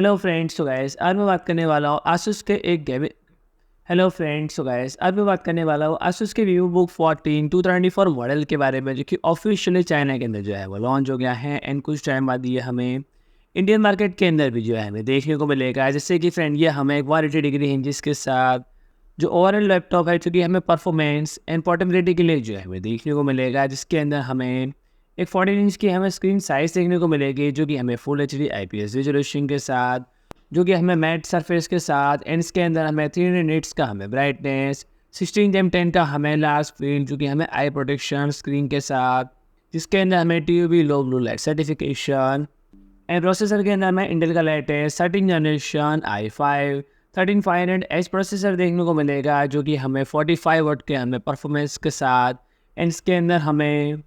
Hello friends, तो guys आज मैं बात करने वाला हूँ आसूस के एक गेमिंग आसूस के वीवोबुक 14 234 मॉडल के बारे में, जो कि ऑफिशियली चाइना के अंदर जो है वो लॉन्च हो गया है। एंड कुछ टाइम बाद ये हमें इंडियन मार्केट के अंदर भी जो है हमें देखने को मिलेगा। जैसे कि फ्रेंड, ये हमें 180 डिग्री हिंजेस के साथ जो ओवरऑल लैपटॉप है, चूँकि हमें परफॉर्मेंस एंड पोर्टेबिलिटी के लिए जो है हमें देखने को मिलेगा, जिसके अंदर हमें एक 14 इंच की हमें स्क्रीन साइज़ देखने को मिलेगी, जो कि हमें फुल HD IPS रेजोल्यूशन के साथ, जो कि हमें मैट सरफेस के साथ, एंड इसके अंदर हमें 300 निट्स का हमें ब्राइटनेस, 16:10 का हमें लार्ज स्क्रीन, जो कि हमें आई प्रोटेक्शन स्क्रीन के साथ, जिसके अंदर हमें TUV low blue light certification. And processor के अंदर हमें इंटेल का latest 13 generation i5 13500H processor देखने को मिलेगा, जो कि हमें 45 वाट के हमें परफॉर्मेंस के साथ, एंड इसके अंदर हमें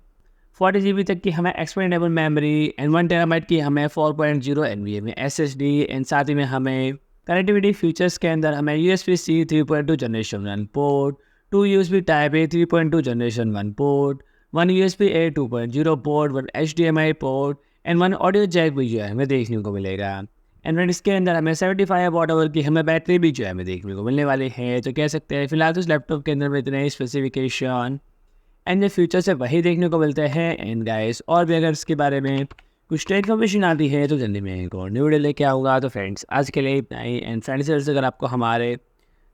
40 GB तक की हमें एक्सपेंडेबल मेमोरी एंड 1 TB की हमें 4.0 NVMe SSD। एंड साथ ही में हमें कनेक्टिविटी फीचर्स के अंदर हमें USB-C 3.2 generation 1 port, 2 USB Type A 3.2 generation 1 port, 1 USB-A 2.0 port, 1 HDMI port and 1 audio jack भी जो है हमें देखने को मिलेगा। एंड इसके अंदर हमें 75 वाट आवर की हमें बैटरी भी जो है हमें देखने को मिलने वाली है। तो कह सकते हैं फिलहाल तो इस लैपटॉप के अंदर में इतने स्पेसिफिकेशन एंड जो फ्यूचर से वही देखने को मिलते हैं। एंड गाइस, और भी अगर इसके बारे में कुछ इन्फॉर्मेशन आती है तो जल्दी मैं एक और न्यू वीडियो लेके आऊँगा। तो फ्रेंड्स, आज के लिए इतना ही। एंड फ्रेंड्स, अगर आपको हमारे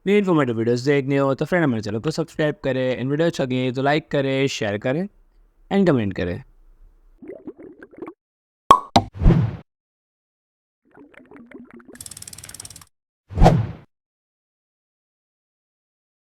न्यू इन्फॉर्मेटिव वीडियोस देखने हो तो फ्रेंड हमारे चैनल को सब्सक्राइब करें। एंड वीडियो अच्छा लगे तो लाइक करें, शेयर करें एंड कमेंट करें।